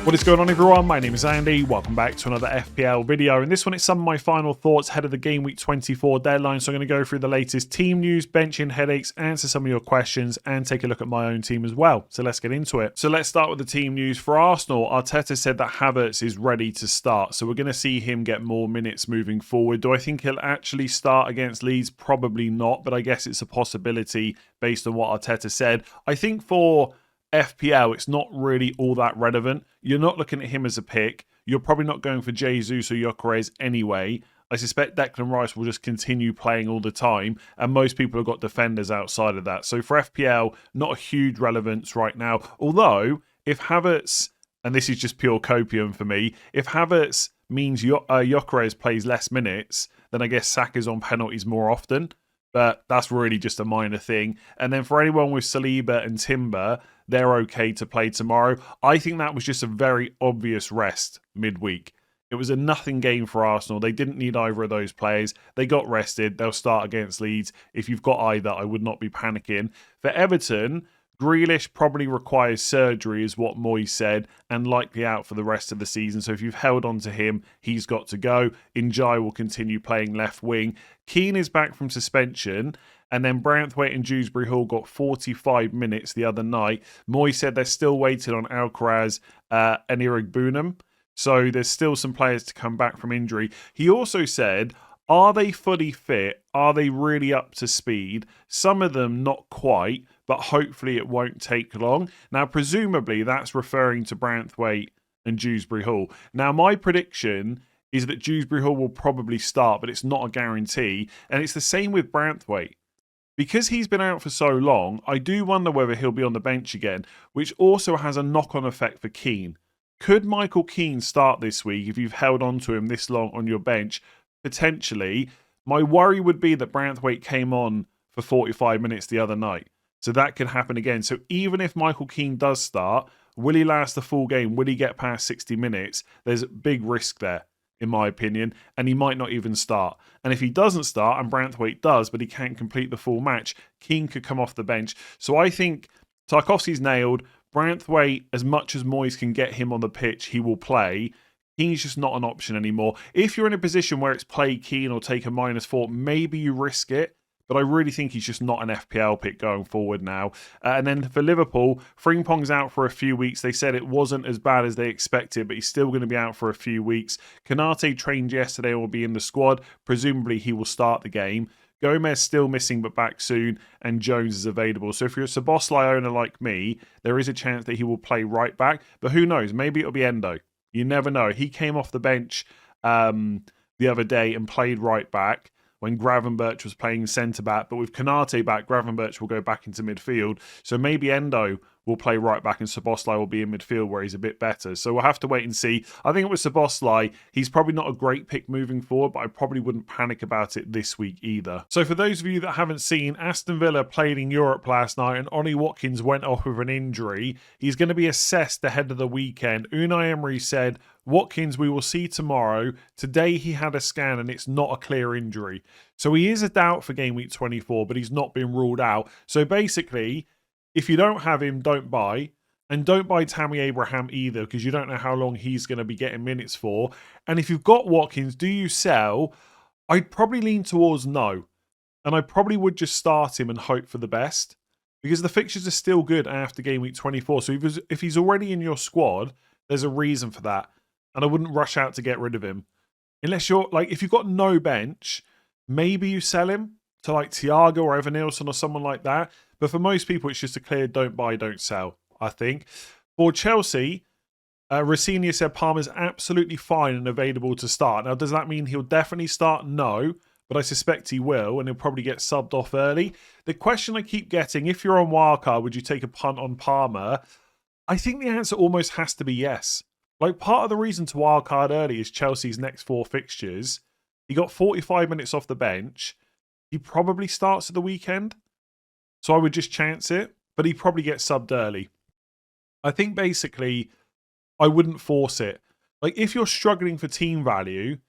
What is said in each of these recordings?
What is going on, everyone? My name is Andy. Welcome back to another FPL video. In this one, it's some of my final thoughts ahead of the Game Week 24 deadline. So I'm going to go through the latest team news, benching headaches, answer some of your questions, and take a look at my own team as well. So let's get into it. So let's start with the team news. For Arsenal, Arteta said that Havertz is ready to start. So we're going to see him get more minutes moving forward. Do I think he'll actually start against Leeds? Probably not, but I guess it's a possibility based on what Arteta said. I think for FPL, it's not really all that relevant. You're not looking at him as a pick. You're probably not going for Jesus or Gyökeres anyway. I suspect Declan Rice will just continue playing all the time, and most people have got defenders outside of that. So for FPL, not a huge relevance right now. Although, if Havertz, and this is just pure copium for me, if Havertz means Gyökeres plays less minutes, then I guess Saka's on penalties more often. But that's really just a minor thing. And then for anyone with Saliba and Timber, they're okay to play tomorrow. I think that was just a very obvious rest midweek. It was a nothing game for Arsenal. They didn't need either of those players. They got rested. They'll start against Leeds. If you've got either, I would not be panicking. For Everton, Grealish probably requires surgery, is what Moyes said, and likely out for the rest of the season. So if you've held on to him, he's got to go. Njai will continue playing left wing. Keane is back from suspension. And then Branthwaite and Dewsbury Hall got 45 minutes the other night. Moyes said they're still waiting on Alcaraz and Irigbunam. So there's still some players to come back from injury. He also said, are they fully fit? Are they really up to speed? Some of them not quite, but hopefully it won't take long. Now, presumably that's referring to Branthwaite and Dewsbury Hall. Now, my prediction is that Dewsbury Hall will probably start, but it's not a guarantee. And it's the same with Branthwaite. Because he's been out for so long, I do wonder whether he'll be on the bench again, which also has a knock-on effect for Keane. Could Michael Keane start this week if you've held on to him this long on your bench? Potentially. My worry would be that Branthwaite came on for 45 minutes the other night. So that could happen again. So even if Michael Keane does start, will he last the full game? Will he get past 60 minutes? There's a big risk there, in my opinion, and he might not even start. And if he doesn't start, and Branthwaite does, but he can't complete the full match, Keane could come off the bench. So I think Tarkowski's nailed. Branthwaite, as much as Moyes can get him on the pitch, he will play. He's just not an option anymore. If you're in a position where it's play Keane or take a -4, maybe you risk it. But I really think he's just not an FPL pick going forward now. And then for Liverpool, Frimpong's out for a few weeks. They said it wasn't as bad as they expected, but he's still going to be out for a few weeks. Konate trained yesterday and will be in the squad. Presumably he will start the game. Gomez still missing but back soon, and Jones is available. So if you're a Szoboszlai owner like me, there is a chance that he will play right back. But who knows? Maybe it'll be Endo. You never know. He came off the bench the other day and played right back when Gravenberch was playing centre-back. But with Konate back, Gravenberch will go back into midfield. So maybe Endo will play right back and Szoboszlai will be in midfield where he's a bit better. So we'll have to wait and see. I think with Szoboszlai, he's probably not a great pick moving forward, but I probably wouldn't panic about it this week either. So for those of you that haven't seen, Aston Villa played in Europe last night and Ollie Watkins went off with an injury. He's going to be assessed ahead of the weekend. Unai Emery said, Watkins, we will see tomorrow. Today he had a scan and it's not a clear injury. So he is a doubt for Game Week 24, but he's not been ruled out. So basically, if you don't have him, don't buy. And don't buy Tammy Abraham either, because you don't know how long he's going to be getting minutes for. And if you've got Watkins, do you sell? I'd probably lean towards no. And I probably would just start him and hope for the best. Because the fixtures are still good after Game Week 24. So if he's already in your squad, there's a reason for that. And I wouldn't rush out to get rid of him. Unless you're, like, if you've got no bench, maybe you sell him to, like, Thiago or Evan Nilsson or someone like that. But for most people, it's just a clear don't buy, don't sell, I think. For Chelsea, Rossini said Palmer's absolutely fine and available to start. Now, does that mean he'll definitely start? No. But I suspect he will, and he'll probably get subbed off early. The question I keep getting, if you're on Wildcard, would you take a punt on Palmer? I think the answer almost has to be yes. Like, part of the reason to wildcard early is Chelsea's next 4 fixtures. He got 45 minutes off the bench. He probably starts at the weekend. So I would just chance it. But he probably gets subbed early. I think basically, I wouldn't force it. Like, if you're struggling for team value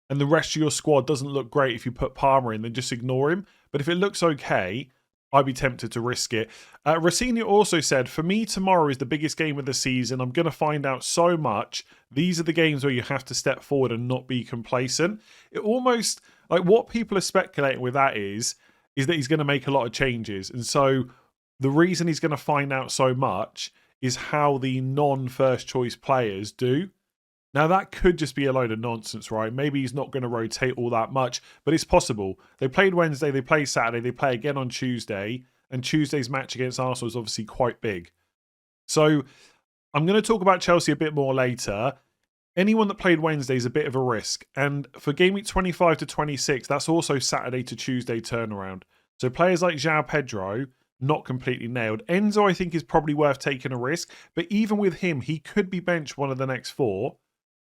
and the rest of your squad doesn't look great if you put Palmer in, then just ignore him. But if it looks okay, I'd be tempted to risk it. Rossini also said, for me, tomorrow is the biggest game of the season. I'm going to find out so much. These are the games where you have to step forward and not be complacent. It almost, like what people are speculating with that is that he's going to make a lot of changes. And so the reason he's going to find out so much is how the non-first choice players do. Now, that could just be a load of nonsense, right? Maybe he's not going to rotate all that much, but it's possible. They played Wednesday, they play Saturday, they play again on Tuesday, and Tuesday's match against Arsenal is obviously quite big. So I'm going to talk about Chelsea a bit more later. Anyone that played Wednesday is a bit of a risk. And for game week 25 to 26, that's also Saturday to Tuesday turnaround. So players like João Pedro, not completely nailed. Enzo, I think, is probably worth taking a risk. But even with him, he could be benched one of the next 4.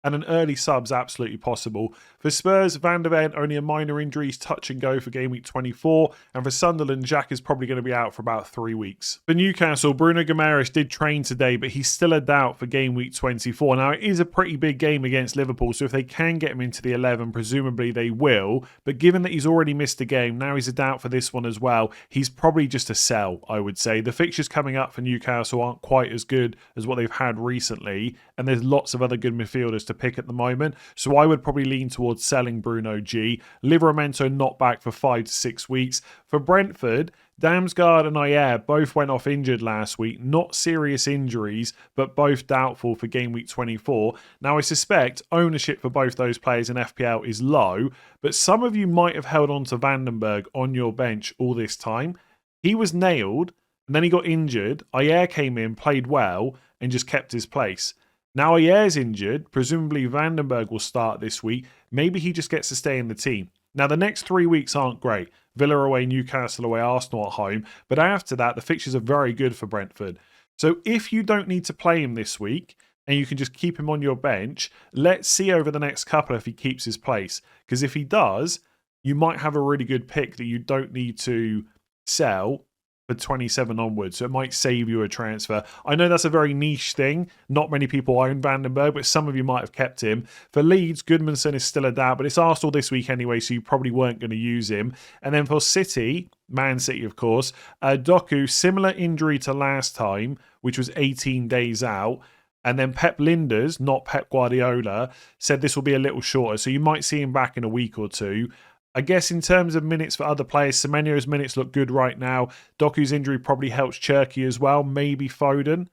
And an early sub's absolutely possible. For Spurs, Van der Ven, only a minor injury, touch and go for game week 24. And for Sunderland, Jack is probably going to be out for about 3 weeks. For Newcastle, Bruno Guimaraes did train today, but he's still a doubt for game week 24. Now, it is a pretty big game against Liverpool, so if they can get him into the 11, presumably they will. But given that he's already missed a game, now he's a doubt for this one as well. He's probably just a sell, I would say. The fixtures coming up for Newcastle aren't quite as good as what they've had recently, and there's lots of other good midfielders to pick at the moment, so I would probably lean towards selling Bruno G. Livramento not back for 5 to 6 weeks. For Brentford, Damsgaard and Ayer both went off injured last week. Not serious injuries, but both doubtful for game week 24. Now, I suspect ownership for both those players in FPL is low, but some of you might have held on to Vandenberg on your bench all this time. He was nailed, and then he got injured. Ayer came in, played well, and just kept his place. Now Ayer's injured, presumably Vandenberg will start this week. Maybe he just gets to stay in the team. Now the next 3 weeks aren't great. Villa away, Newcastle away, Arsenal at home. But after that, the fixtures are very good for Brentford. So if you don't need to play him this week, and you can just keep him on your bench, let's see over the next couple if he keeps his place. Because if he does, you might have a really good pick that you don't need to sell for 27 onwards, so it might save you a transfer. I know that's a very niche thing. Not many people own Vandenberg, but some of you might have kept him. For Leeds, Goodmanson is still a doubt, but it's Arsenal this week anyway, so you probably weren't going to use him. And then for City, Man City, of course, Doku, similar injury to last time, which was 18 days out. And then Pep Linders, not Pep Guardiola, said this will be a little shorter, so you might see him back in a week or two. I guess in terms of minutes for other players, Semenyo's minutes look good right now. Doku's injury probably helps Cherki as well, maybe Foden.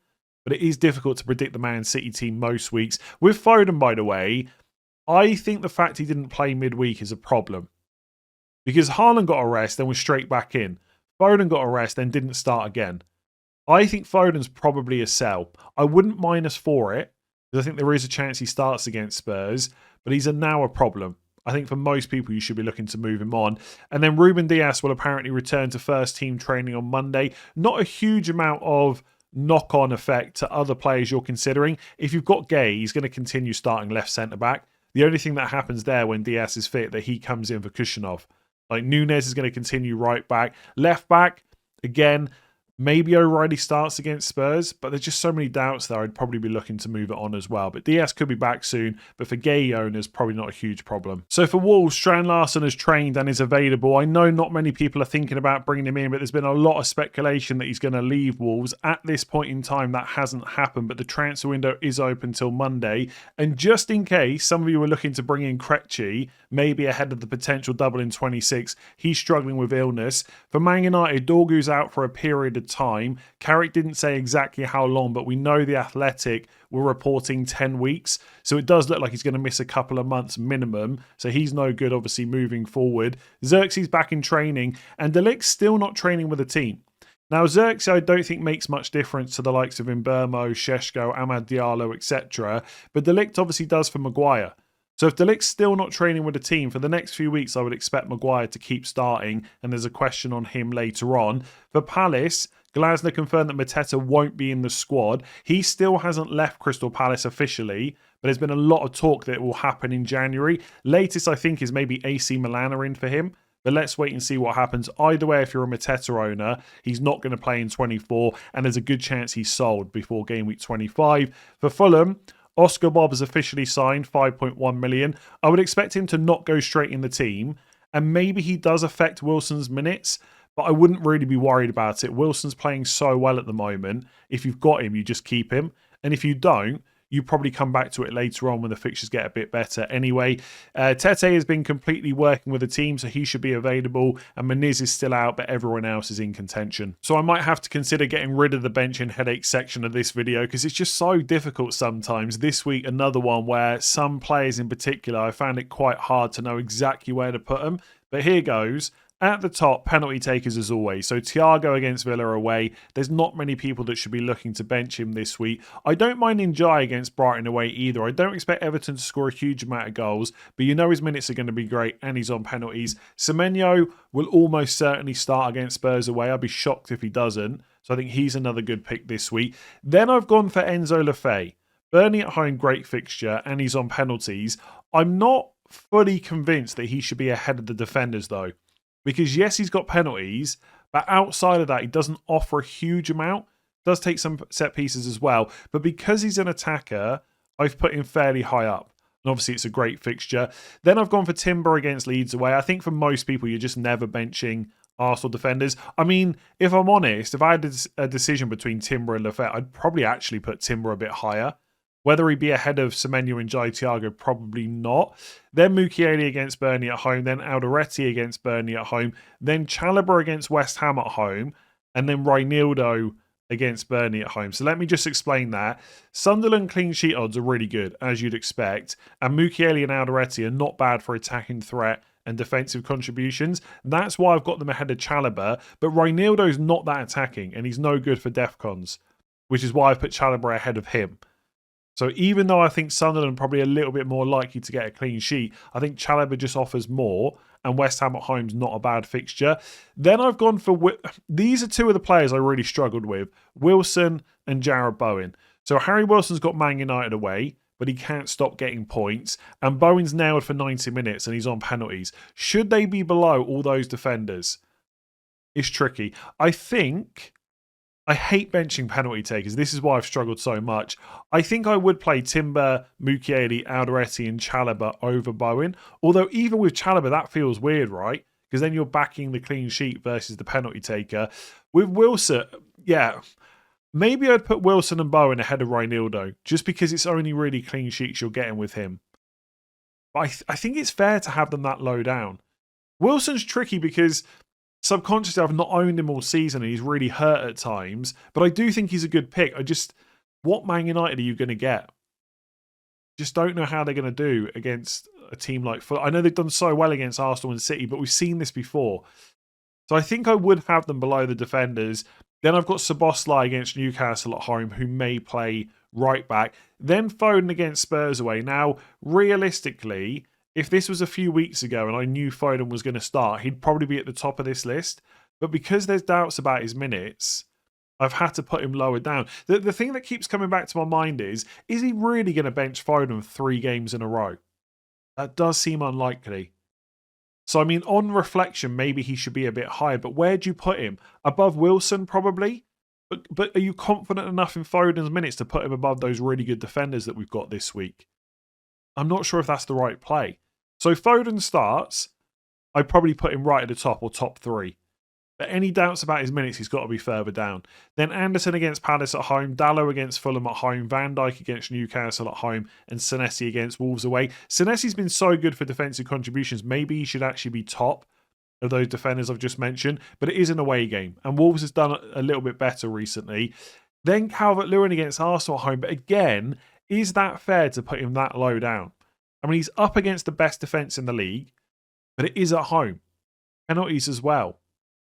But it is difficult to predict the Man City team most weeks. With Foden, by the way, I think the fact he didn't play midweek is a problem. Because Haaland got a rest, then was straight back in. Foden got a rest, then didn't start again. I think Foden's probably a sell. I wouldn't minus for it, because I think there is a chance he starts against Spurs, but he's now a problem. I think for most people, you should be looking to move him on. And then Ruben Dias will apparently return to first team training on Monday. Not a huge amount of knock-on effect to other players you're considering. If you've got Gay, he's going to continue starting left centre-back. The only thing that happens there when Dias is fit, that he comes in for Kushinov. Like Nunes is going to continue right back. Left back, again, maybe O'Reilly starts against Spurs, but there's just so many doubts there. I'd probably be looking to move it on as well. But Diaz could be back soon, but for Gay owners, probably not a huge problem. So for Wolves, Strand Larsen has trained and is available. I know not many people are thinking about bringing him in, but there's been a lot of speculation that he's going to leave Wolves. At this point in time, that hasn't happened, but the transfer window is open till Monday. And just in case some of you are looking to bring in Krejci, maybe ahead of the potential double in 26, he's struggling with illness. For Man United, Dorgu's out for a period of time. Carrick didn't say exactly how long, but we know the Athletic were reporting 10 weeks. So it does look like he's going to miss a couple of months minimum. So he's no good, obviously, moving forward. Xerxes back in training, and De Ligt's still not training with the team. Now, Xerxes, I don't think makes much difference to the likes of Mbeumo, Šeško, Amad Diallo, etc. But De Ligt obviously does for Maguire. So if De Ligt's still not training with the team, for the next few weeks, I would expect Maguire to keep starting, and there's a question on him later on. For Palace, Glasner confirmed that Mateta won't be in the squad. He still hasn't left Crystal Palace officially, but there's been a lot of talk that it will happen in January. Latest, I think, is maybe AC Milan are in for him. But let's wait and see what happens. Either way, if you're a Mateta owner, he's not going to play in 24, and there's a good chance he's sold before game week 25. For Fulham, Oscar Bob has officially signed 5.1 million. I would expect him to not go straight in the team, and maybe he does affect Wilson's minutes, but I wouldn't really be worried about it. Wilson's playing so well at the moment. If you've got him, you just keep him. And if you don't, you probably come back to it later on when the fixtures get a bit better. Anyway, Tete has been completely working with the team, so he should be available. And Muniz is still out, but everyone else is in contention. So I might have to consider getting rid of the bench and headache section of this video because it's just so difficult sometimes. This week, another one where some players in particular, I found it quite hard to know exactly where to put them. But here goes. At the top, penalty takers as always. So Thiago against Villa away. There's not many people that should be looking to bench him this week. I don't mind Njai against Brighton away either. I don't expect Everton to score a huge amount of goals, but you know his minutes are going to be great and he's on penalties. Semenyo will almost certainly start against Spurs away. I'd be shocked if he doesn't. So I think he's another good pick this week. Then I've gone for Enzo Lefebvre. Burnley at home, great fixture, and he's on penalties. I'm not fully convinced that he should be ahead of the defenders though. Because yes, he's got penalties, but outside of that, he doesn't offer a huge amount. Does take some set pieces as well. But because he's an attacker, I've put him fairly high up. And obviously, it's a great fixture. Then I've gone for Timber against Leeds away. I think for most people, you're just never benching Arsenal defenders. I mean, if I'm honest, if I had a decision between Timber and Lefebvre, I'd probably actually put Timber a bit higher. Whether he'd be ahead of Semenyo and Jai Thiago, probably not. Then Mukiele against Burnley at home. Then Alderete against Burnley at home. Then Chalobah against West Ham at home. And then Reinildo against Burnley at home. So let me just explain that. Sunderland clean sheet odds are really good, as you'd expect. And Mukiele and Alderete are not bad for attacking threat and defensive contributions. That's why I've got them ahead of Chalobah. But Reinildo's not that attacking, and he's no good for defcons, which is why I've put Chalobah ahead of him. So even though I think Sunderland probably a little bit more likely to get a clean sheet, I think Chalobah just offers more, and West Ham at home's not a bad fixture. Then I've gone for... These are two of the players I really struggled with, Wilson and Jarrod Bowen. So Harry Wilson's got Man United away, but he can't stop getting points, and Bowen's nailed for 90 minutes, and he's on penalties. Should they be below all those defenders? It's tricky. I hate benching penalty takers. This is why I've struggled so much. I think I would play Timber, Mukiele, Alderete and Chalobah over Bowen. Although even with Chalobah, that feels weird, right? Because then you're backing the clean sheet versus the penalty taker. With Wilson, yeah, maybe I'd put Wilson and Bowen ahead of Reinildo, just because it's only really clean sheets you're getting with him. But I think it's fair to have them that low down. Wilson's tricky because... subconsciously, I've not owned him all season and he's really hurt at times. But I do think he's a good pick. What Man United are you going to get? Just don't know how they're going to do against a team like Fulham. I know they've done so well against Arsenal and City, but we've seen this before. So I think I would have them below the defenders. Then I've got Szoboszlai against Newcastle at home, who may play right back. Then Foden against Spurs away. Now, realistically... if this was a few weeks ago and I knew Foden was going to start, he'd probably be at the top of this list. But because there's doubts about his minutes, I've had to put him lower down. The thing that keeps coming back to my mind is he really going to bench Foden 3 games in a row? That does seem unlikely. So, I mean, on reflection, maybe he should be a bit higher. But where do you put him? Above Wilson, probably? But are you confident enough in Foden's minutes to put him above those really good defenders that we've got this week? I'm not sure if that's the right play. So Foden starts, I'd probably put him right at the top or top 3. But any doubts about his minutes, he's got to be further down. Then Anderson against Palace at home, Dalot against Fulham at home, Van Dijk against Newcastle at home, and Senesi against Wolves away. Senesi's been so good for defensive contributions, maybe he should actually be top of those defenders I've just mentioned, but it is an away game, and Wolves has done a little bit better recently. Then Calvert-Lewin against Arsenal at home, but again, is that fair to put him that low down? I mean, he's up against the best defence in the league, but it is at home. Penalties as well.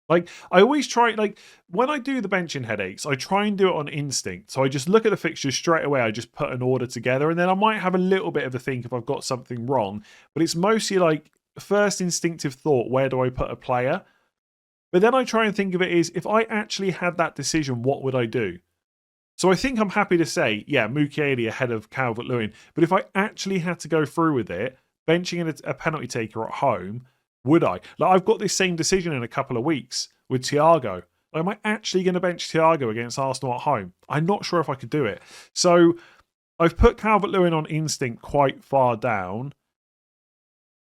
Like, I always try, like, when I do the benching headaches, I try and do it on instinct. So I just look at the fixtures straight away. I just put an order together, and then I might have a little bit of a think if I've got something wrong. But it's mostly like, first instinctive thought, where do I put a player? But then I try and think of it as, if I actually had that decision, what would I do? So I think I'm happy to say, yeah, Mukiele ahead of Calvert-Lewin. But if I actually had to go through with it, benching a penalty taker at home, would I? Like, I've got this same decision in a couple of weeks with Thiago. Like, am I actually going to bench Thiago against Arsenal at home? I'm not sure if I could do it. So I've put Calvert-Lewin on instinct quite far down.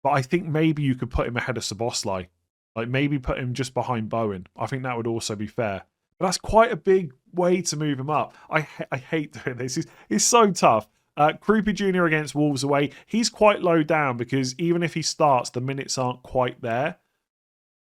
But I think maybe you could put him ahead of Szoboszlai. Like maybe put him just behind Bowen. I think that would also be fair. But that's quite a big way to move him up. I hate doing this. It's so tough. Krupa Jr. against Wolves away. He's quite low down because even if he starts, the minutes aren't quite there.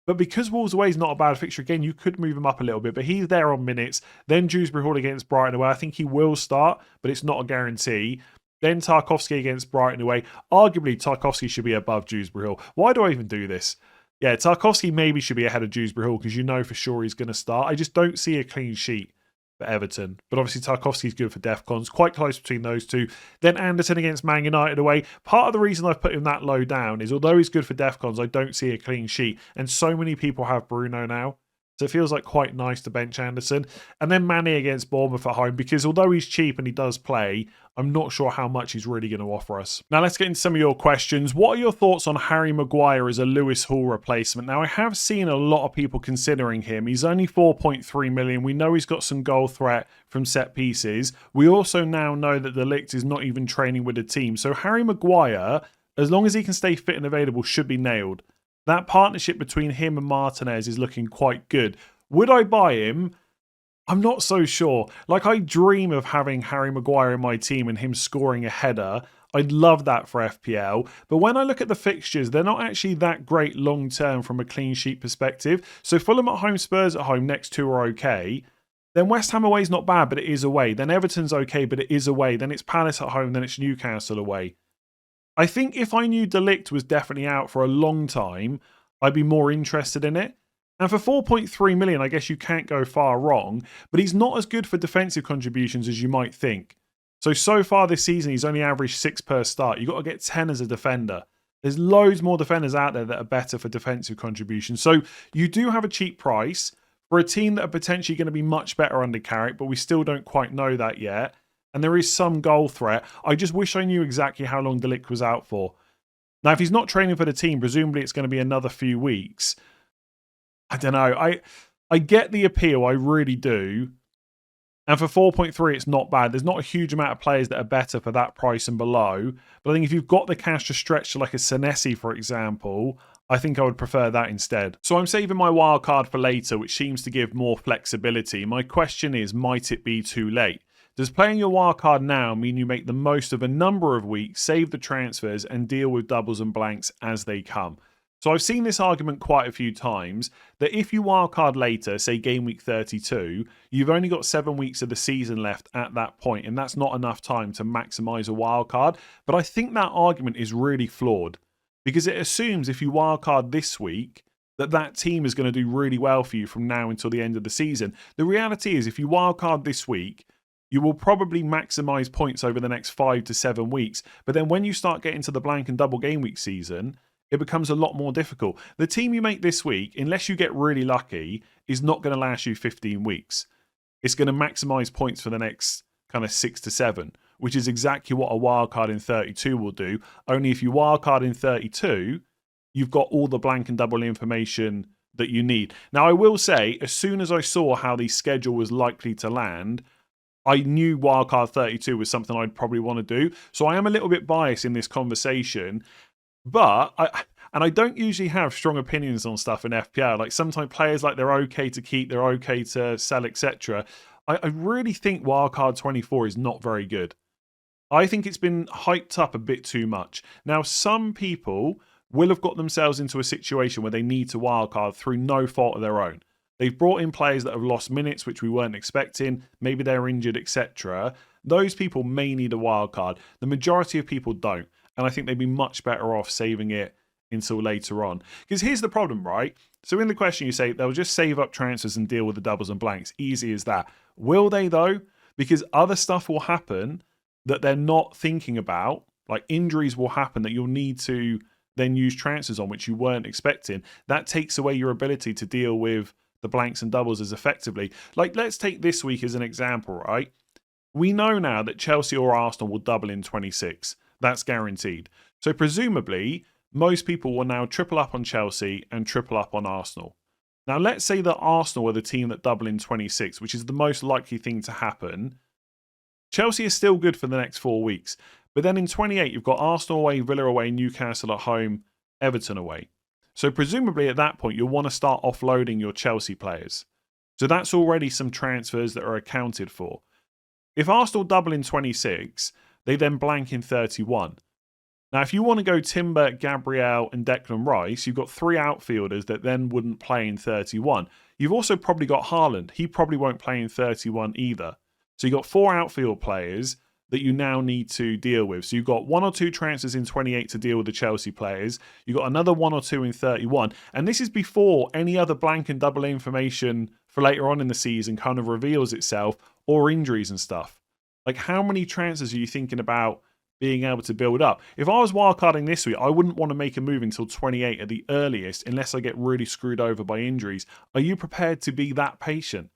But because Wolves away is not a bad fixture, again, you could move him up a little bit. But he's there on minutes. Then Dewsbury Hall against Brighton away. I think he will start, but it's not a guarantee. Then Tarkowski against Brighton away. Arguably, Tarkowski should be above Dewsbury Hall. Why do I even do this? Yeah, Tarkowski maybe should be ahead of Dewsbury Hall because you know for sure he's going to start. I just don't see a clean sheet for Everton. But obviously Tarkowski's good for DEFCONs. Quite close between those two. Then Anderson against Man United away. Part of the reason I've put him that low down is although he's good for DEFCONs, I don't see a clean sheet. And so many people have Bruno now. So it feels like quite nice to bench Anderson. And then Manny against Bournemouth at home because although he's cheap and he does play, I'm not sure how much he's really going to offer us. Now let's get into some of your questions. What are your thoughts on Harry Maguire as a Lewis Hall replacement? Now I have seen a lot of people considering him. He's only 4.3 million. We know he's got some goal threat from set pieces. We also now know that De Ligt is not even training with the team. So Harry Maguire, as long as he can stay fit and available, should be nailed. That partnership between him and Martinez is looking quite good. Would I buy him? I'm not so sure. Like, I dream of having Harry Maguire in my team and him scoring a header. I'd love that for FPL. But when I look at the fixtures, they're not actually that great long term from a clean sheet perspective. So Fulham at home, Spurs at home, next two are okay. Then West Ham away is not bad, but it is away. Then Everton's okay, but it is away. Then it's Palace at home, then it's Newcastle away. I think if I knew De Ligt was definitely out for a long time, I'd be more interested in it. And for 4.3 million, I guess you can't go far wrong, but he's not as good for defensive contributions as you might think. So far this season, he's only averaged 6 per start. You've got to get 10 as a defender. There's loads more defenders out there that are better for defensive contributions. So you do have a cheap price for a team that are potentially going to be much better under Carrick, but we still don't quite know that yet. And there is some goal threat. I just wish I knew exactly how long De Ligt was out for. Now, if he's not training for the team, presumably it's going to be another few weeks. I don't know. I get the appeal. I really do. And for 4.3, it's not bad. There's not a huge amount of players that are better for that price and below. But I think if you've got the cash to stretch to like a Senesi, for example, I think I would prefer that instead. So I'm saving my wild card for later, which seems to give more flexibility. My question is, might it be too late? Does playing your wildcard now mean you make the most of a number of weeks, save the transfers, and deal with doubles and blanks as they come? So I've seen this argument quite a few times, that if you wildcard later, say game week 32, you've only got 7 weeks of the season left at that point, and that's not enough time to maximise a wildcard. But I think that argument is really flawed, because it assumes if you wildcard this week, that team is going to do really well for you from now until the end of the season. The reality is, if you wildcard this week, you will probably maximise points over the next 5 to 7 weeks. But then when you start getting to the blank and double game week season, it becomes a lot more difficult. The team you make this week, unless you get really lucky, is not going to last you 15 weeks. It's going to maximise points for the next kind of 6 to 7, which is exactly what a wildcard in 32 will do. Only if you wildcard in 32, you've got all the blank and double information that you need. Now, I will say, as soon as I saw how the schedule was likely to land, I knew wildcard 32 was something I'd probably want to do. So I am a little bit biased in this conversation. But I don't usually have strong opinions on stuff in FPL. Like sometimes players like they're okay to keep, they're okay to sell, etc. I really think wildcard 24 is not very good. I think it's been hyped up a bit too much. Now, some people will have got themselves into a situation where they need to wildcard through no fault of their own. They've brought in players that have lost minutes, which we weren't expecting. Maybe they're injured, etc. Those people may need a wild card. The majority of people don't. And I think they'd be much better off saving it until later on. Because here's the problem, right? So in the question you say, they'll just save up transfers and deal with the doubles and blanks. Easy as that. Will they though? Because other stuff will happen that they're not thinking about. Like injuries will happen that you'll need to then use transfers on, which you weren't expecting. That takes away your ability to deal with the blanks and doubles as effectively. Like, let's take this week as an example, right? We know now that Chelsea or Arsenal will double in 26. That's guaranteed. So presumably, most people will now triple up on Chelsea and triple up on Arsenal. Now, let's say that Arsenal are the team that double in 26, which is the most likely thing to happen. Chelsea is still good for the next 4 weeks. But then in 28, you've got Arsenal away, Villa away, Newcastle at home, Everton away. So presumably at that point, you'll want to start offloading your Chelsea players. So that's already some transfers that are accounted for. If Arsenal double in 26, they then blank in 31. Now, if you want to go Timber, Gabriel, and Declan Rice, you've got 3 outfielders that then wouldn't play in 31. You've also probably got Haaland. He probably won't play in 31 either. So you've got 4 outfield players that you now need to deal with. So you've got 1 or 2 transfers in 28 to deal with the Chelsea players. You've got another 1 or 2 in 31. And this is before any other blank and double information for later on in the season kind of reveals itself, or injuries and stuff. Like, how many transfers are you thinking about being able to build up? If I was wildcarding this week, I wouldn't want to make a move until 28 at the earliest unless I get really screwed over by injuries. Are you prepared to be that patient?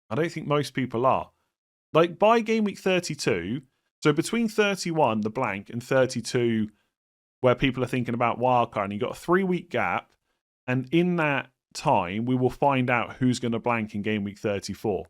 I don't think most people are. Like, by game week 32, so between 31, the blank, and 32, where people are thinking about wildcarding, you've got a 3-week gap, and in that time, we will find out who's going to blank in game week 34.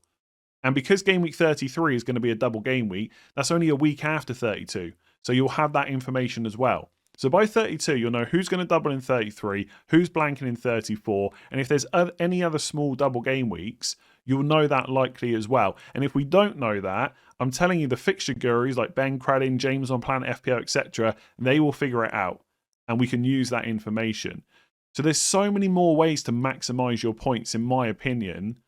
And because game week 33 is going to be a double game week, that's only a week after 32. So you'll have that information as well. So by 32, you'll know who's going to double in 33, who's blanking in 34, and if there's any other small double game weeks, you'll know that likely as well. And if we don't know that, I'm telling you, the fixture gurus like Ben Cradin, James on Planet FPL, etc., they will figure it out, and we can use that information. So there's so many more ways to maximize your points, in my opinion,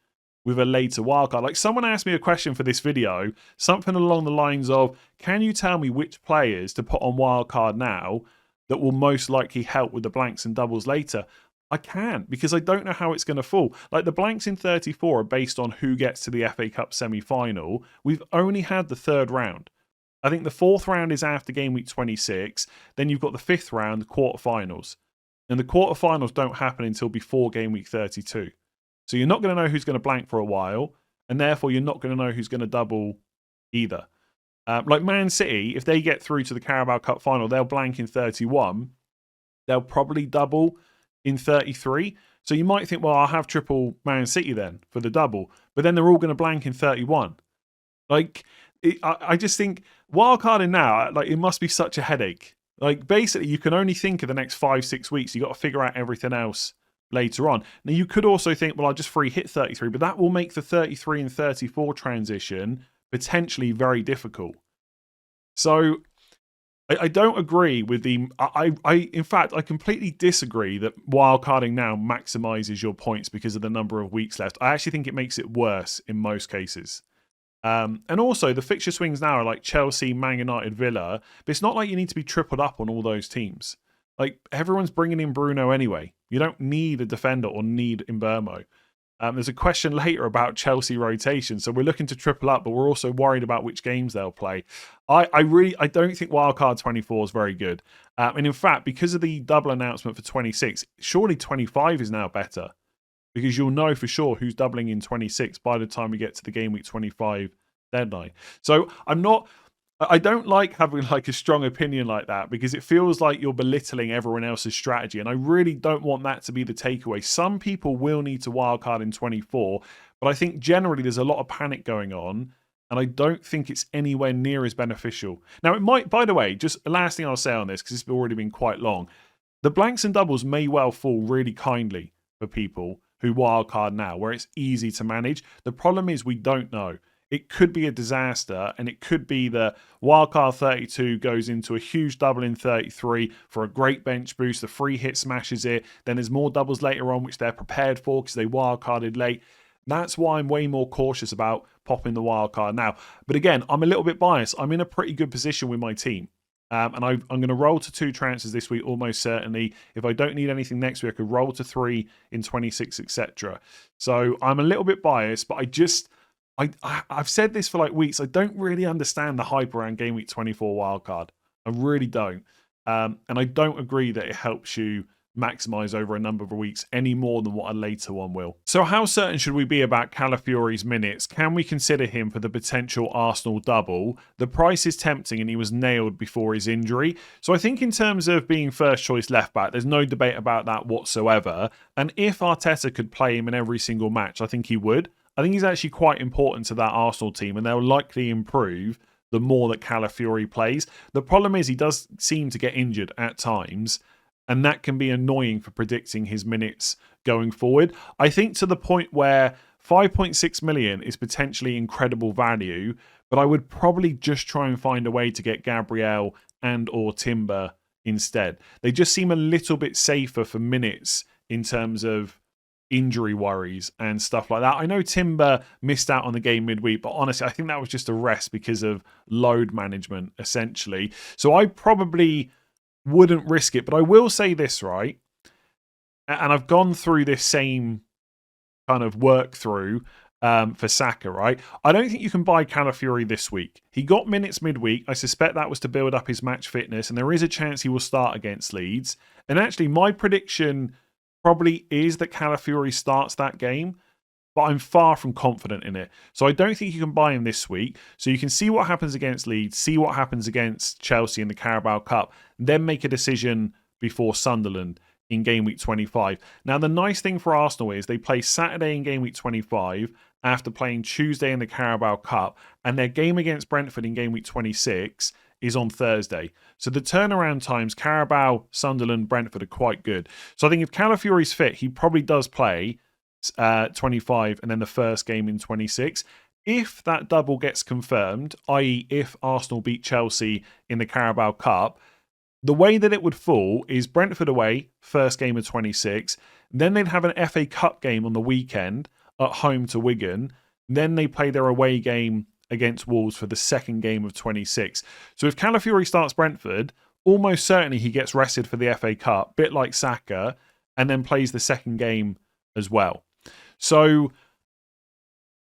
with a later wildcard. Like, someone asked me a question for this video, something along the lines of, can you tell me which players to put on wildcard now that will most likely help with the blanks and doubles later? I can't, because I don't know how it's going to fall. Like, the blanks in 34 are based on who gets to the FA Cup semi-final. We've only had the 3rd round. I think the 4th round is after game week 26. Then you've got the 5th round, the quarterfinals. And the quarterfinals don't happen until before game week 32. So you're not going to know who's going to blank for a while, and therefore you're not going to know who's going to double either. Like Man City, if they get through to the Carabao Cup final, they'll blank in 31. They'll probably double in 33. So you might think, well, I'll have triple Man City then for the double, but then they're all going to blank in 31. Like, I just think wildcarding now, like, it must be such a headache. Like, basically, you can only think of the next 5-6 weeks. You've got to figure out everything else later on. Now, you could also think, well, I'll just free hit 33, but that will make the 33 and 34 transition potentially very difficult. So I don't agree with the... in fact, I completely disagree that wildcarding now maximizes your points because of the number of weeks left. I actually think it makes it worse in most cases. And also, the fixture swings now are like Chelsea, Man United, Villa, but it's not like you need to be tripled up on all those teams. Like, everyone's bringing in Bruno anyway. You don't need a defender or need Mbeumo. There's a question later about Chelsea rotation, so we're looking to triple up, but we're also worried about which games they'll play. I don't think Wildcard 24 is very good. And in fact, because of the double announcement for 26, surely 25 is now better, because you'll know for sure who's doubling in 26 by the time we get to the game week 25 deadline. So I don't like having like a strong opinion like that, because it feels like you're belittling everyone else's strategy. And I really don't want that to be the takeaway. Some people will need to wildcard in 24, but I think generally there's a lot of panic going on, and I don't think it's anywhere near as beneficial. Now, it might, by the way, just the last thing I'll say on this, because it's already been quite long, the blanks and doubles may well fall really kindly for people who wildcard now, where it's easy to manage. The problem is we don't know. It could be a disaster, and it could be that wildcard 32 goes into a huge double in 33 for a great bench boost. The free hit smashes it. Then there's more doubles later on, which they're prepared for because they wildcarded late. That's why I'm way more cautious about popping the wildcard now. But again, I'm a little bit biased. I'm in a pretty good position with my team. And I'm going to roll to 2 transfers this week, almost certainly. If I don't need anything next week, I could roll to 3 in 26, etc. So I'm a little bit biased, but I've said this for like weeks. I don't really understand the hype around Game Week 24 wildcard. I really don't. And I don't agree that it helps you maximize over a number of weeks any more than what a later one will. So how certain should we be about Calafiori's minutes? Can we consider him for the potential Arsenal double? The price is tempting, and he was nailed before his injury. So I think in terms of being first choice left back, there's no debate about that whatsoever. And if Arteta could play him in every single match, I think he would. I think he's actually quite important to that Arsenal team, and they'll likely improve the more that Calafiori plays. The problem is he does seem to get injured at times, And that can be annoying for predicting his minutes going forward. I think to the point where 5.6 million is potentially incredible value, but I would probably just try and find a way to get Gabriel and or Timber instead. They just seem a little bit safer for minutes in terms of injury worries and stuff like that. I know Timber missed out on the game midweek, but honestly, I think that was just a rest because of load management, essentially. So I probably wouldn't risk it, but I will say this, right? And I've gone through this same kind of work through for Saka, right? I don't think you can buy Calafiori this week. He got minutes midweek. I suspect that was to build up his match fitness, and there is a chance he will start against Leeds. And actually, my prediction probably is that Calafiori starts that game, but I'm far from confident in it. So I don't think you can buy him this week. So you can see what happens against Leeds, see what happens against Chelsea in the Carabao Cup, then make a decision before Sunderland in game week 25. Now, the nice thing for Arsenal is they play Saturday in game week 25 after playing Tuesday in the Carabao Cup, and their game against Brentford in game week 26 is on Thursday. So the turnaround times, Carabao, Sunderland, Brentford are quite good. So I think if Calafiori's fit, he probably does play 25 and then the first game in 26. If that double gets confirmed, i.e. if Arsenal beat Chelsea in the Carabao Cup, the way that it would fall is Brentford away, first game of 26. Then they'd have an FA Cup game on the weekend at home to Wigan. Then they play their away game against Wolves for the second game of 26. So if Calafiori starts Brentford, almost certainly he gets rested for the FA Cup, bit like Saka, and then plays the second game as well. So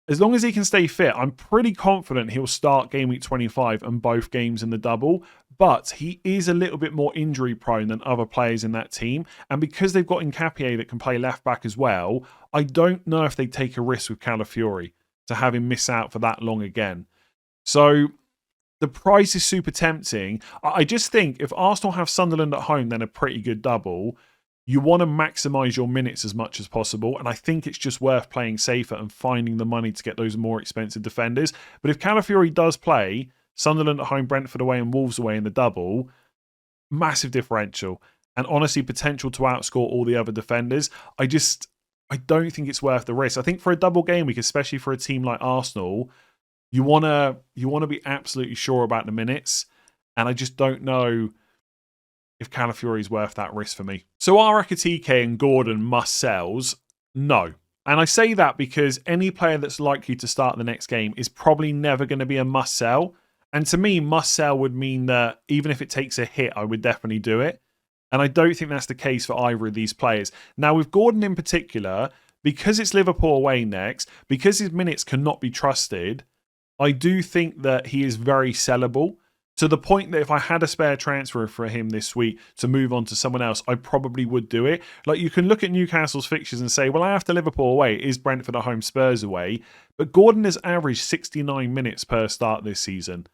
as long as he can stay fit, I'm pretty confident he'll start game week 25 and both games in the double. But he is a little bit more injury prone than other players in that team. And because they've got Nketiah that can play left back as well, I don't know if they take a risk with Calafiori to have him miss out for that long again. So the price is super tempting. I just think if Arsenal have Sunderland at home, then a pretty good double. You want to maximise your minutes as much as possible. And I think it's just worth playing safer and finding the money to get those more expensive defenders. But if Calafiori does play Sunderland at home, Brentford away and Wolves away in the double, massive differential. And honestly, potential to outscore all the other defenders. I don't think it's worth the risk. I think for a double game week, especially for a team like Arsenal, you want to be absolutely sure about the minutes. And I just don't know if Calafiori is worth that risk for me. So are Ekitike and Gordon must-sells? No. And I say that because any player that's likely to start the next game is probably never going to be a must-sell. And to me, must-sell would mean that even if it takes a hit, I would definitely do it. And I don't think that's the case for either of these players. Now, with Gordon in particular, because it's Liverpool away next, because his minutes cannot be trusted, I do think that he is very sellable. To the point that if I had a spare transfer for him this week to move on to someone else, I probably would do it. Like, you can look at Newcastle's fixtures and say, well, after Liverpool away, is Brentford at home, Spurs away? But Gordon has averaged 69 minutes per start this season.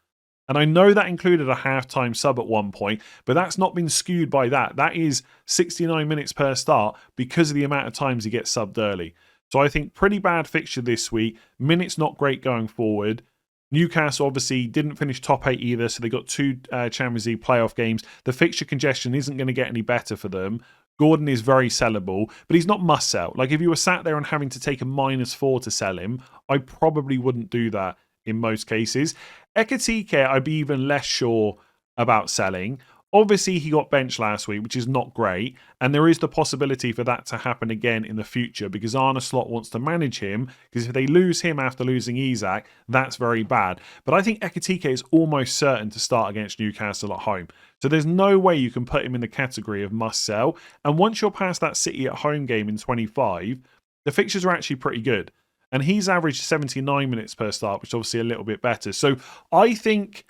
And I know that included a half-time sub at one point, but that's not been skewed by that. That is 69 minutes per start because of the amount of times he gets subbed early. So I think pretty bad fixture this week. Minutes not great going forward. Newcastle obviously didn't finish top 8 either, so they got 2 Champions League playoff games. The fixture congestion isn't going to get any better for them. Gordon is very sellable, but he's not must sell. Like, if you were sat there and having to take a -4 to sell him, I probably wouldn't do that in most cases. Ekitike, I'd be even less sure about selling. Obviously, he got benched last week, which is not great. And there is the possibility for that to happen again in the future because Arne Slot wants to manage him. Because if they lose him after losing Isak, that's very bad. But I think Ekitike is almost certain to start against Newcastle at home. So there's no way you can put him in the category of must sell. And once you're past that City at home game in 25, the fixtures are actually pretty good. And he's averaged 79 minutes per start, which is obviously a little bit better. So I think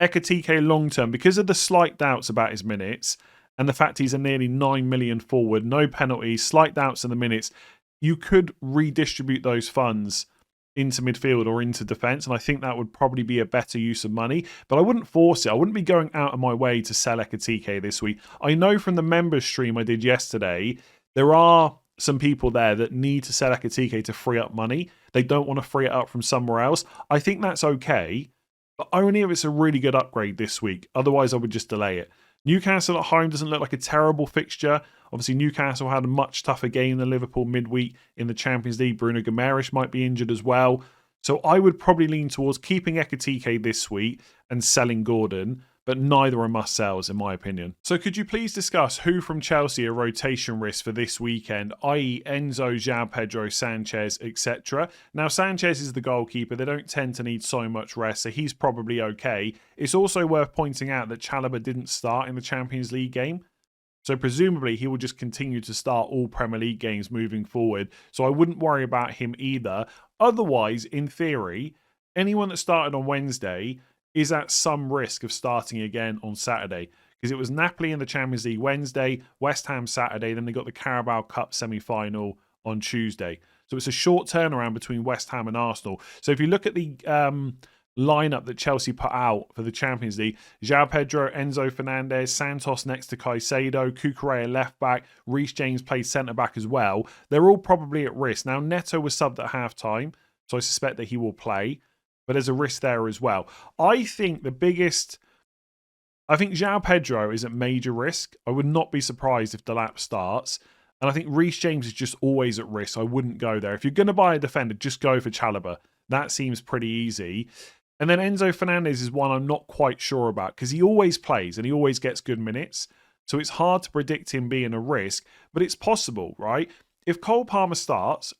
Ekitike long-term, because of the slight doubts about his minutes and the fact he's a nearly 9 million forward, no penalties, slight doubts in the minutes, you could redistribute those funds into midfield or into defence, and I think that would probably be a better use of money. But I wouldn't force it. I wouldn't be going out of my way to sell Ekitike this week. I know from the members stream I did yesterday, there are some people there that need to sell Ekitike to free up money. They don't want to free it up from somewhere else. I think that's okay, but only if it's a really good upgrade this week. Otherwise, I would just delay it. Newcastle at home doesn't look like a terrible fixture. Obviously, Newcastle had a much tougher game than Liverpool midweek in the Champions League. Bruno Guimaraes might be injured as well. So I would probably lean towards keeping Ekitike this week and selling Gordon, but neither are must-sells in my opinion. So could you please discuss who from Chelsea are rotation risks for this weekend, i.e. Enzo, João Pedro, Sanchez, etc. Now Sanchez is the goalkeeper. They don't tend to need so much rest, so he's probably okay. It's also worth pointing out that Chalobah didn't start in the Champions League game. So presumably he will just continue to start all Premier League games moving forward. So I wouldn't worry about him either. Otherwise, in theory, anyone that started on Wednesday is at some risk of starting again on Saturday. Because it was Napoli in the Champions League Wednesday, West Ham Saturday, then they got the Carabao Cup semi-final on Tuesday. So it's a short turnaround between West Ham and Arsenal. So if you look at the lineup that Chelsea put out for the Champions League, João Pedro, Enzo Fernandez, Santos next to Caicedo, Cucurella left back, Reece James plays centre back as well. They're all probably at risk. Now Neto was subbed at half time, so I suspect that he will play, but there's a risk there as well. I think João Pedro is at major risk. I would not be surprised if Delap starts. And I think Reece James is just always at risk. I wouldn't go there. If you're going to buy a defender, just go for Chalobah. That seems pretty easy. And then Enzo Fernandez is one I'm not quite sure about because he always plays and he always gets good minutes. So it's hard to predict him being a risk, but it's possible, right? If Cole Palmer starts,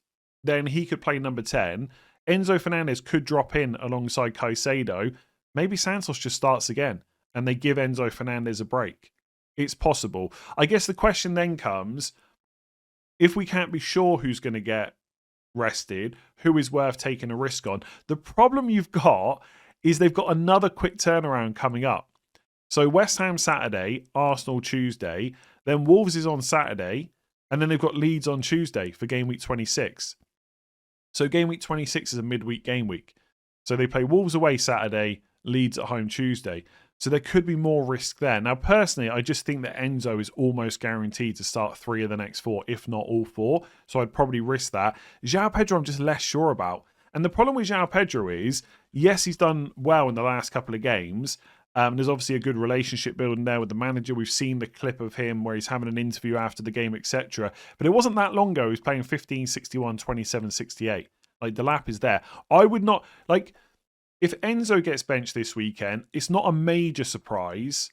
then he could play number 10. Enzo Fernandez could drop in alongside Caicedo. Maybe Santos just starts again and they give Enzo Fernandez a break. It's possible. I guess the question then comes, if we can't be sure who's going to get rested, who is worth taking a risk on? The problem you've got is they've got another quick turnaround coming up. So West Ham Saturday, Arsenal Tuesday, then Wolves is on Saturday, and then they've got Leeds on Tuesday for game week 26. So game week 26 is a midweek game week. So they play Wolves away Saturday, Leeds at home Tuesday. So there could be more risk there. Now, personally, I just think that Enzo is almost guaranteed to start 3 of the next 4, if not all 4. So I'd probably risk that. João Pedro, I'm just less sure about. And the problem with João Pedro is, yes, he's done well in the last couple of games. There's obviously a good relationship building there with the manager. We've seen the clip of him where he's having an interview after the game, etc. But it wasn't that long ago. He was playing 15-61, 27-68. Like, the lap is there. I would not... If Enzo gets benched this weekend, it's not a major surprise,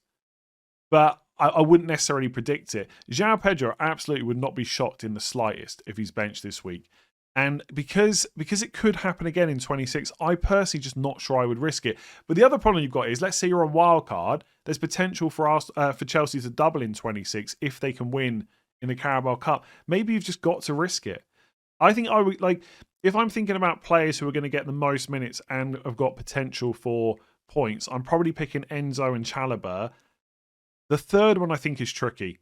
but I wouldn't necessarily predict it. João Pedro absolutely would not be shocked in the slightest if he's benched this week. And because it could happen again in 26, I personally just not sure I would risk it. But the other problem you've got is, let's say you're on Wildcard, there's potential for Chelsea to double in 26 if they can win in the Carabao Cup. Maybe you've just got to risk it. I think I would, if I'm thinking about players who are going to get the most minutes and have got potential for points, I'm probably picking Enzo and Chalobah. The third one I think is tricky.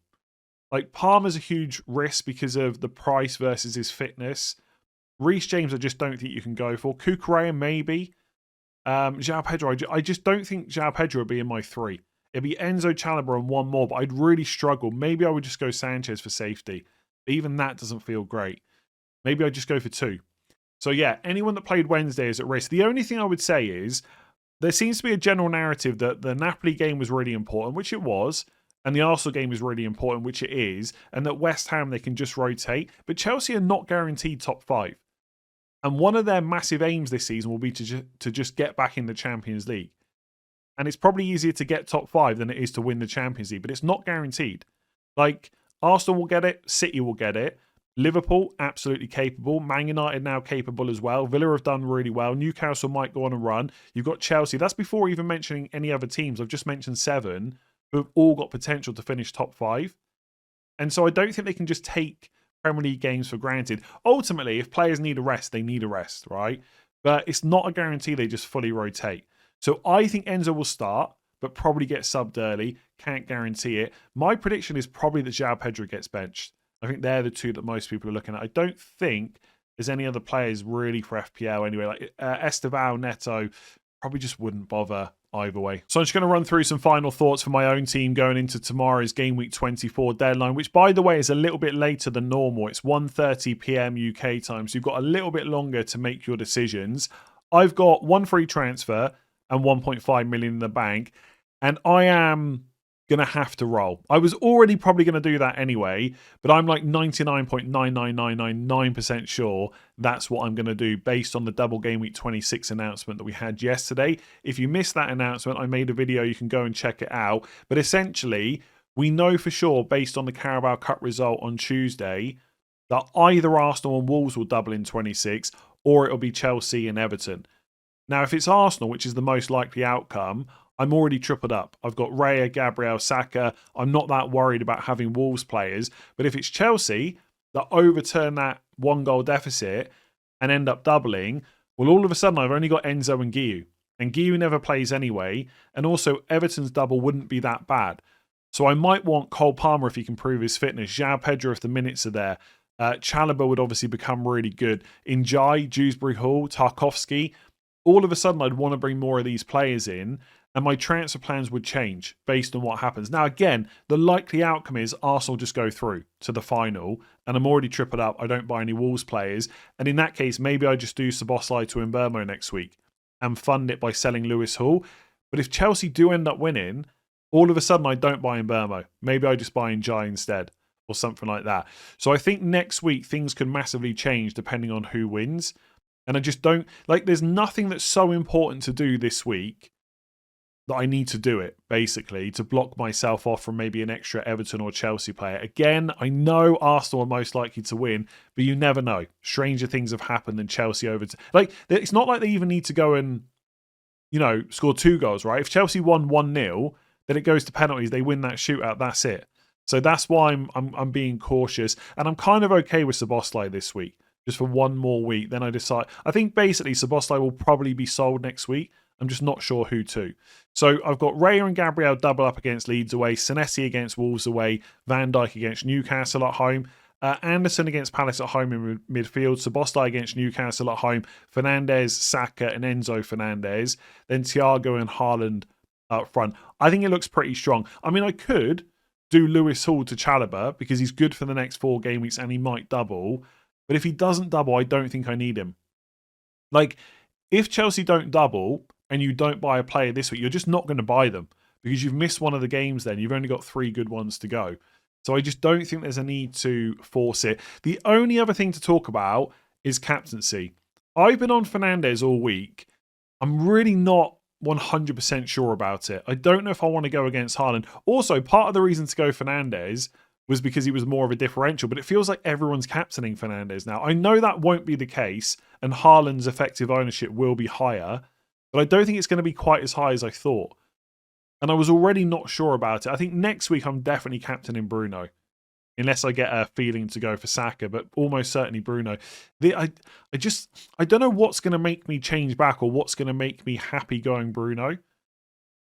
Palmer's a huge risk because of the price versus his fitness. Reece James, I just don't think you can go for. Cucurella, maybe. João Pedro, I just don't think João Pedro would be in my 3. It'd be Enzo, Chalobah and one more, but I'd really struggle. Maybe I would just go Sanchez for safety. Even that doesn't feel great. Maybe I'd just go for 2. So yeah, anyone that played Wednesday is at risk. The only thing I would say is there seems to be a general narrative that the Napoli game was really important, which it was, and the Arsenal game is really important, which it is, and that West Ham, they can just rotate. But Chelsea are not guaranteed top 5. And one of their massive aims this season will be to just get back in the Champions League. And it's probably easier to get top 5 than it is to win the Champions League, but it's not guaranteed. Arsenal will get it, City will get it. Liverpool, absolutely capable. Man United now capable as well. Villa have done really well. Newcastle might go on a run. You've got Chelsea. That's before even mentioning any other teams. I've just mentioned 7 who have all got potential to finish top 5. And so I don't think they can just take Premier League games for granted. Ultimately, if players need a rest, they need a rest, right? But it's not a guarantee they just fully rotate. So I think Enzo will start, but probably get subbed early. Can't guarantee it. My prediction is probably that João Pedro gets benched. I think they're the 2 that most people are looking at. I don't think there's any other players really for FPL anyway. Esteval, Neto, probably just wouldn't bother either way. So I'm just going to run through some final thoughts for my own team going into tomorrow's Game Week 24 deadline, which, by the way, is a little bit later than normal. It's 1:30 p.m. UK time, so you've got a little bit longer to make your decisions. I've got 1 free transfer and 1.5 million in the bank, and I am going to have to roll. I was already probably going to do that anyway, but I'm like 99.99999% sure that's what I'm going to do based on the double game week 26 announcement that we had yesterday. If you missed that announcement, I made a video. You can go and check it out. But essentially, we know for sure based on the Carabao Cup result on Tuesday that either Arsenal and Wolves will double in 26 or it'll be Chelsea and Everton. Now, if it's Arsenal, which is the most likely outcome, I'm already tripled up. I've got Raya, Gabriel, Saka. I'm not that worried about having Wolves players. But if it's Chelsea that overturn that 1-goal deficit and end up doubling, well, all of a sudden I've only got Enzo and Guiu. And Guiu never plays anyway. And also Everton's double wouldn't be that bad. So I might want Cole Palmer if he can prove his fitness. João Pedro if the minutes are there. Chalobah would obviously become really good. Njai, Dewsbury Hall, Tarkowski. All of a sudden I'd want to bring more of these players in. And my transfer plans would change based on what happens. Now, again, the likely outcome is Arsenal just go through to the final. And I'm already tripled up. I don't buy any Wolves players. And in that case, maybe I just do Szoboszlai to Mbeumo next week and fund it by selling Lewis Hall. But if Chelsea do end up winning, all of a sudden I don't buy Mbeumo. Maybe I just buy Njai instead or something like that. So I think next week things could massively change depending on who wins. And I just don't... there's nothing that's so important to do this week that I need to do it, basically, to block myself off from maybe an extra Everton or Chelsea player. Again, I know Arsenal are most likely to win, but you never know. Stranger things have happened than Chelsea over... it's not like they even need to go and, score 2 goals, right? If Chelsea won 1-0, then it goes to penalties. They win that shootout. That's it. So that's why I'm being cautious. And I'm kind of okay with Szoboszlai this week, just for one more week. Then I decide... I think basically Szoboszlai will probably be sold next week. I'm just not sure who to. So I've got Raya and Gabriel double up against Leeds away, Senesi against Wolves away, Van Dijk against Newcastle at home, Anderson against Palace at home in midfield, Szoboszlai against Newcastle at home, Fernandes, Saka and Enzo Fernandez, then Thiago and Haaland up front. I think it looks pretty strong. I mean, I could do Lewis Hall to Chalobah because he's good for the next 4 game weeks and he might double. But if he doesn't double, I don't think I need him. If Chelsea don't double and you don't buy a player this week, you're just not going to buy them because you've missed one of the games then. You've only got 3 good ones to go. So I just don't think there's a need to force it. The only other thing to talk about is captaincy. I've been on Fernandes all week. I'm really not 100% sure about it. I don't know if I want to go against Haaland. Also, part of the reason to go Fernandes was because he was more of a differential, but it feels like everyone's captaining Fernandes now. I know that won't be the case, and Haaland's effective ownership will be higher, but I don't think it's going to be quite as high as I thought. And I was already not sure about it. I think next week I'm definitely captaining Bruno, unless I get a feeling to go for Saka, but almost certainly Bruno. I don't know what's going to make me change back or what's going to make me happy going Bruno.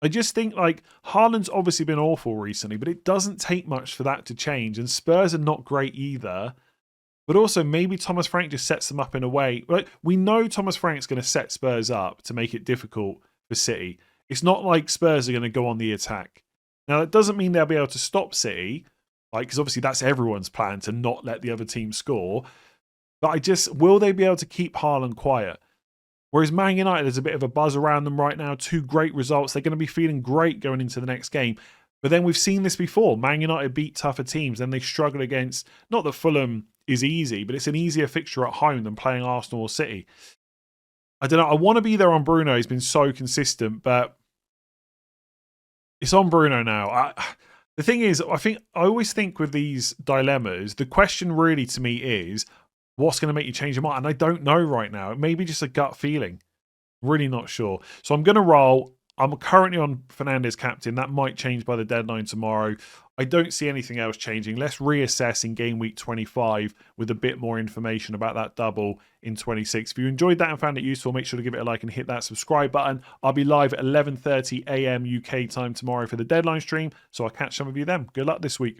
I just think Haaland's obviously been awful recently, but it doesn't take much for that to change. And Spurs are not great either. But also maybe Thomas Frank just sets them up in a way. We know Thomas Frank's going to set Spurs up to make it difficult for City. It's not like Spurs are going to go on the attack. Now, that doesn't mean they'll be able to stop City, because obviously that's everyone's plan to not let the other team score. But will they be able to keep Haaland quiet? Whereas Man United, there's a bit of a buzz around them right now. 2 great results. They're going to be feeling great going into the next game. But then we've seen this before. Man United beat tougher teams. Then they struggle against... Not that Fulham is easy, but it's an easier fixture at home than playing Arsenal or City. I don't know. I want to be there on Bruno. He's been so consistent, but it's on Bruno now. The thing is, I always think with these dilemmas, the question really to me is, what's going to make you change your mind? And I don't know right now. It may be just a gut feeling. Really not sure. So I'm going to roll. I'm currently on Fernandes captain. That might change by the deadline tomorrow. I don't see anything else changing. Let's reassess in game week 25 with a bit more information about that double in 26. If you enjoyed that and found it useful, make sure to give it a like and hit that subscribe button. I'll be live at 11:30 a.m. UK time tomorrow for the deadline stream, so I'll catch some of you then. Good luck this week.